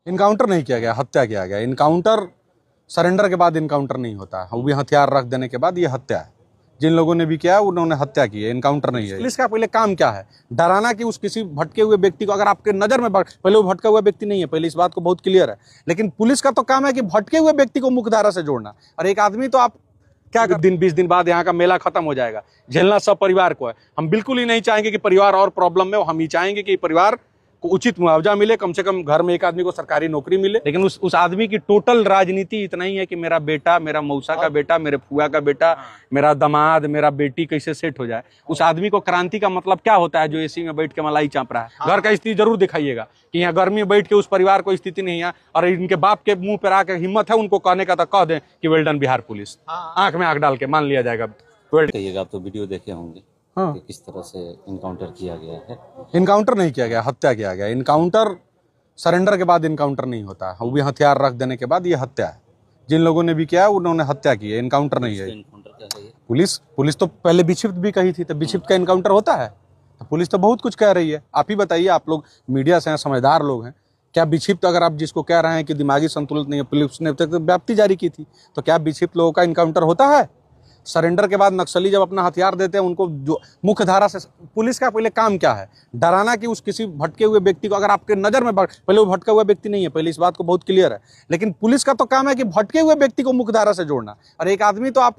Encounter नहीं किया गया, हत्या किया गया। इनकाउंटर सरेंडर के बाद इनकाउंटर नहीं होता, वो भी हथियार रख देने के बाद ये हत्या है। जिन लोगों ने भी किया उन्होंने हत्या की है, इनकाउंटर नहीं है। पुलिस का पहले काम क्या है? डराना कि उस किसी भटके हुए व्यक्ति को, अगर आपके नजर में पहले वो भटका हुआ व्यक्ति नहीं है, पहले इस बात को बहुत क्लियर है। लेकिन पुलिस का तो काम है कि भटके हुए व्यक्ति को मुख्य धारा से जोड़ना। और एक आदमी तो आप क्या कर, दिन 20 दिन बाद यहाँ का मेला खत्म हो जाएगा, झेलना सब परिवार को है। हम बिल्कुल ही नहीं चाहेंगे कि परिवार और प्रॉब्लम में हो। हम ही चाहेंगे कि परिवार को उचित मुआवजा मिले, कम से कम घर में एक आदमी को सरकारी नौकरी मिले। लेकिन उस आदमी की टोटल राजनीति इतना ही है कि मेरा बेटा, मेरा मौसा का बेटा, मेरे फुआ का बेटा, मेरा दामाद, मेरा बेटी कैसे सेट हो जाए। उस आदमी को क्रांति का मतलब क्या होता है जो एसी में बैठ के मलाई चाप रहा है? घर का स्थिति जरूर दिखाइएगा कि यहाँ गर्मी में बैठ के उस परिवार को स्थिति नहीं है, और इनके बाप के मुंह पर आकर हिम्मत है उनको कहने का, तो कह दें कि वेल डन बिहार पुलिस, आंख में आंख डाल के मान लिया जाएगा। कहिएगा, आप तो वीडियो देखे होंगे हाँ, कि किस तरह से इनकाउंटर किया गया है। इनकाउंटर नहीं किया गया, हत्या किया गया। इनकाउंटर सरेंडर के बाद इनकाउंटर नहीं होता, वो भी हथियार रख देने के बाद ये हत्या है। जिन लोगों ने भी किया उन्होंने हत्या की है, इनकाउंटर नहीं है। इनकाउंटर क्या है? पुलिस तो पहले विक्षिप्त भी कही थी, तो विक्षिप्त का इनकाउंटर होता है? तो पुलिस तो बहुत कुछ कह रही है। आप ही बताइए, आप लोग मीडिया से हैं, समझदार लोग हैं, क्या विक्षिप्त, अगर आप जिसको कह रहे हैं कि दिमागी संतुलित नहीं है, पुलिस ने तक व्याप्ति जारी की थी, तो क्या विक्षिप्त लोगों का इनकाउंटर होता है? सरेंडर के बाद नक्सली जब अपना हथियार देते हैं उनको, जो मुख्य धारा से, पुलिस का पहले काम क्या है? डराना कि उस किसी भटके हुए व्यक्ति को, अगर आपके नजर में पहले वो भटका हुआ व्यक्ति नहीं है, पहले इस बात को बहुत क्लियर है। लेकिन पुलिस का तो काम है कि भटके हुए व्यक्ति को मुख्य धारा से जोड़ना। और एक आदमी तो आप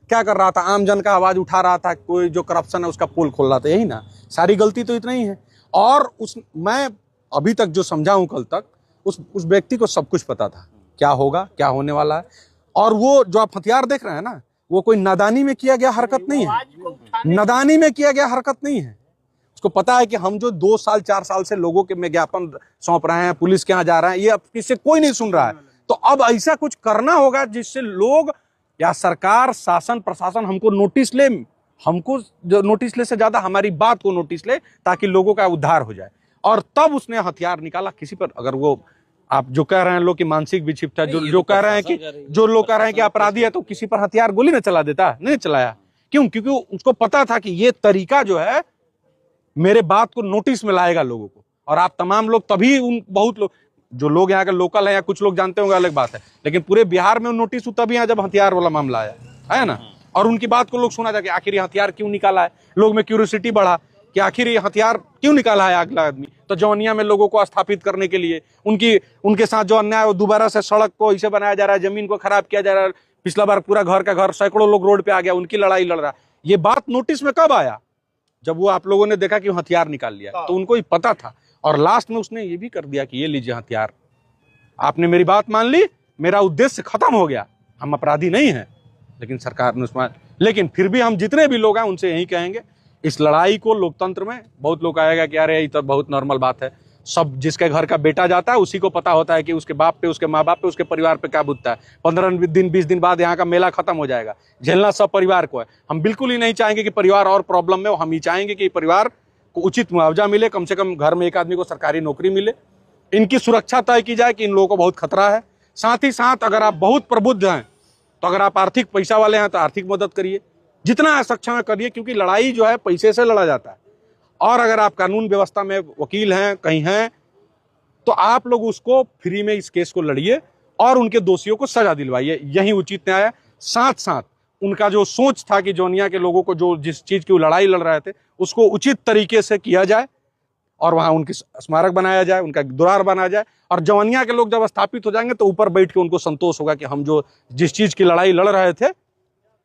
क्या कर रहा था? आम जन का आवाज उठा रहा था, कोई जो करप्शन है उसका पोल खोल रहा था, यही ना? सारी गलती तो इतना ही है। और मैं अभी तक जो समझा हूं, कल तक उस व्यक्ति को सब कुछ पता था, क्या होगा, क्या होने वाला है। और वो जो आप हथियार देख रहे हैं ना, वो कोई नादानी में किया गया हरकत नहीं है, नादानी में किया गया हरकत नहीं है। उसको पता है कि हम जो 2 साल 4 साल से लोगों के में ज्ञापन सौंप रहे हैं, पुलिस के यहाँ जा रहे हैं, ये अब किससे कोई नहीं सुन रहा है। तो अब ऐसा कुछ करना होगा जिससे लोग या सरकार, शासन, प्रशासन हमको नोटिस ले, हमको जो नोटिस ले से ज्यादा हमारी बात को नोटिस ले, ताकि लोगों का उद्धार हो जाए। और तब उसने हथियार निकाला किसी पर। अगर वो आप जो कह रहे हैं लोग कि मानसिक विक्षिप्त है, जो कह रहे हैं कि, जो लोग कह रहे हैं कि अपराधी है, तो किसी पर हथियार गोली न चला देता? नहीं चलाया। क्यों? क्योंकि उसको पता था कि ये तरीका जो है मेरे बात को नोटिस में लाएगा लोगों को। और आप तमाम लोग तभी, उन बहुत लोग, जो लोग यहाँ के लोकल हैं या कुछ लोग जानते होंगे, अलग बात है, लेकिन पूरे बिहार में नोटिस तभी यहाँ जब हथियार वाला मामला आया है ना। और उनकी बात को लोग सुना जाके आखिर ये हथियार क्यों निकाला है, लोग में क्यूरियोसिटी बढ़ा कि आखिर ये हथियार क्यों निकाला है अगला आदमी। तो जौनिया में लोगों को स्थापित करने के लिए, उनके साथ जो अन्याय, वो दोबारा से सड़क को ऐसे बनाया जा रहा है, जमीन को खराब किया जा रहा है। पिछला बार पूरा घर का घर, सैकड़ों लोग रोड पे आ गया, उनकी लड़ाई लड़ रहा। ये बात नोटिस में कब आया? जब वो आप लोगों ने देखा कि हथियार निकाल लिया, तो उनको ही पता था। और लास्ट में उसने ये भी कर दिया कि ये लीजिए हथियार, आपने मेरी बात मान ली, मेरा उद्देश्य खत्म हो गया, हम अपराधी नहीं हैं। लेकिन सरकार ने उसमें, लेकिन फिर भी हम जितने भी लोग हैं उनसे यही कहेंगे, इस लड़ाई को लोकतंत्र में बहुत लोग आएगा कि अरे ये तो बहुत नॉर्मल बात है। सब जिसके घर का बेटा जाता है उसी को पता होता है कि उसके बाप पे, उसके माँ बाप पे, उसके परिवार पे क्या बुझता है। 15 दिन 20 दिन बाद यहाँ का मेला खत्म हो जाएगा, झेलना सब परिवार को है। हम बिल्कुल ही नहीं चाहेंगे कि परिवार और प्रॉब्लम में हो। हम ही चाहेंगे कि परिवार को उचित मुआवजा मिले, कम से कम घर में एक आदमी को सरकारी नौकरी मिले, इनकी सुरक्षा तय की जाए कि इन लोगों को बहुत खतरा है। साथ ही साथ अगर आप बहुत प्रबुद्ध हैं, तो अगर आप आर्थिक पैसा वाले हैं, तो आर्थिक मदद करिए, जितना सक्षम है करिए, क्योंकि लड़ाई जो है पैसे से लड़ा जाता है। और अगर आप कानून व्यवस्था में वकील हैं, कहीं हैं, तो आप लोग उसको फ्री में इस केस को लड़िए और उनके दोषियों को सजा दिलवाइए, यही उचित न्याय है। साथ साथ उनका जो सोच था कि जौनिया के लोगों को जो जिस चीज की लड़ाई लड़ रहे थे, उसको उचित तरीके से किया जाए और वहां उनकी स्मारक बनाया जाए, उनका द्वार बनाया जाए। और जौनिया के लोग जब स्थापित हो जाएंगे तो ऊपर बैठ के उनको संतोष होगा कि हम जो जिस चीज की लड़ाई लड़ रहे थे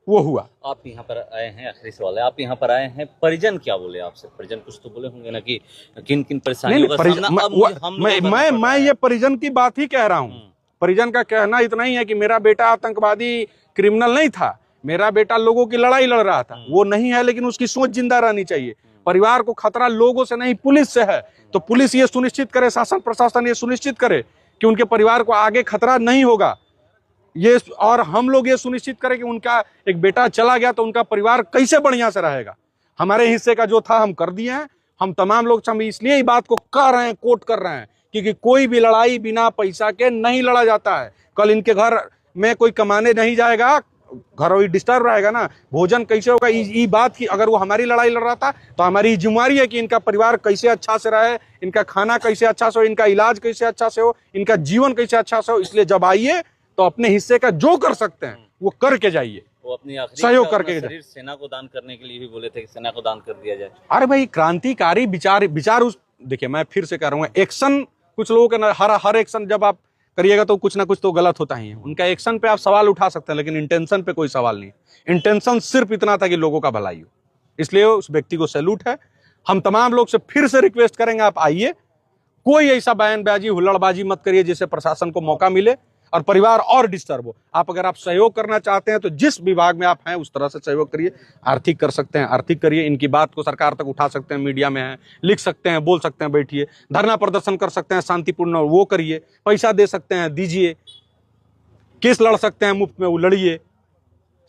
वो हुआ। आप यहाँ पर आए हैं, आखिरी सवाल है, आप यहाँ पर आए हैं, परिजन क्या बोले आपसे? परिजन कुछ तो बोले होंगे ना कि किन किन परेशानियों का सामना। मैं ये परिजन की बात ही कह रहा हूँ। परिजन का कहना इतना ही है कि मेरा बेटा आतंकवादी क्रिमिनल नहीं था, मेरा बेटा लोगों की लड़ाई लड़ रहा था, वो नहीं है, लेकिन उसकी सोच जिंदा रहनी चाहिए। परिवार को खतरा लोगों से नहीं, पुलिस से है। तो पुलिस ये सुनिश्चित करे, शासन प्रशासन ये सुनिश्चित करे कि उनके परिवार को आगे खतरा नहीं होगा। ये और हम लोग ये सुनिश्चित करें कि उनका एक बेटा चला गया तो उनका परिवार कैसे बढ़िया से रहेगा। हमारे हिस्से का जो था हम कर दिए हैं। हम तमाम लोग इसलिए ही बात को कह रहे हैं, कोट कर रहे हैं, क्योंकि कोई भी लड़ाई बिना पैसा के नहीं लड़ा जाता है। कल इनके घर में कोई कमाने नहीं जाएगा, घर वही डिस्टर्ब रहेगा ना, भोजन कैसे होगा। ये बात की अगर वो हमारी लड़ाई लड़ रहा था तो हमारी जिम्मेवारी है कि इनका परिवार कैसे अच्छा से रहे, इनका खाना कैसे अच्छा से हो, इनका इलाज कैसे अच्छा से हो, इनका जीवन कैसे अच्छा से हो। इसलिए जब आइए तो अपने हिस्से का जो कर सकते हैं वो करके जाइए, वो अपनी आखिरी सहयोग करके शरीर सेना को दान करने के लिए भी बोले थे कि सेना को दान कर दिया जाए। अरे भाई क्रांतिकारी विचार उस, देखिए मैं फिर से कह रहा हूँ, एक्शन कुछ लोगों के हर एक्शन जब आप करिएगा तो कुछ ना कुछ तो गलत होता ही है। उनका एक्शन पे आप सवाल उठा सकते हैं लेकिन इंटेंशन पे कोई सवाल नहीं। इंटेंशन सिर्फ इतना था कि लोगों का भलाई हो, इसलिए उस व्यक्ति को सैल्यूट है। हम तमाम लोग से फिर से रिक्वेस्ट करेंगे, आप आइए, कोई ऐसा बयानबाजी हुल्लड़बाजी मत करिए जिससे प्रशासन को मौका मिले और परिवार और डिस्टर्ब हो। आप अगर आप सहयोग करना चाहते हैं तो जिस विभाग में आप हैं उस तरह से सहयोग करिए। आर्थिक कर सकते हैं आर्थिक करिए, इनकी बात को सरकार तक उठा सकते हैं, मीडिया में है, लिख सकते हैं, बोल सकते हैं, बैठिए, धरना प्रदर्शन कर सकते हैं शांतिपूर्ण, वो करिए, पैसा दे सकते हैं दीजिए, केस लड़ सकते हैं मुफ्त में वो लड़िए।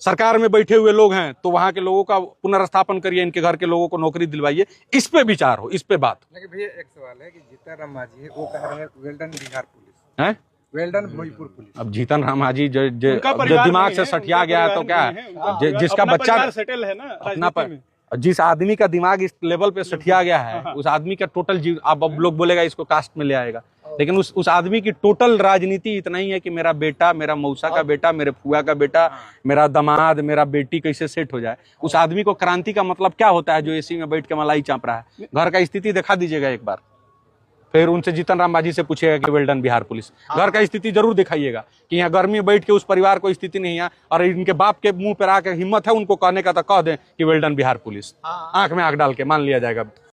सरकार में बैठे हुए लोग हैं तो वहां के लोगों का पुनर्स्थापन करिए, इनके घर के लोगों को नौकरी दिलवाइए, इस पे विचार हो, इस पे बात। लेकिन भैया एक सवाल है कि जीतन राम मांझी है, वो कह रहे हैं वेल्डन बिहार पुलिस है, वेल्डन भोजपुर पुलिस। अब जीतन राम मांझी जो दिमाग से सठिया गया है तो क्या है, जिसका बच्चा सेटल है ना अपना पर, जिस आदमी का दिमाग इस लेवल पे सठिया गया है उस आदमी का टोटल जीव, अब लोग बोलेगा इसको कास्ट में ले आएगा, लेकिन उस आदमी की टोटल राजनीति इतना ही है कि मेरा बेटा, मेरा मौसा का बेटा, मेरे फुआ का बेटा, मेरा दामाद, मेरा बेटी कैसे सेट हो जाए। उस आदमी को क्रांति का मतलब क्या होता है जो एसी में बैठ के मलाई चाप रहा है। घर का स्थिति दिखा दीजिएगा एक बार, फिर उनसे जीतन राम मांझी से पूछिएगा कि वेल्डन बिहार पुलिस। घर का स्थिति जरूर दिखाइएगा कि यहाँ गर्मी में बैठ के उस परिवार को स्थिति नहीं है और इनके बाप के मुंह पर आकर हिम्मत है उनको कहने का तो कह दें कि वेल्डन बिहार पुलिस, आंख में आंख डाल के मान लिया जाएगा।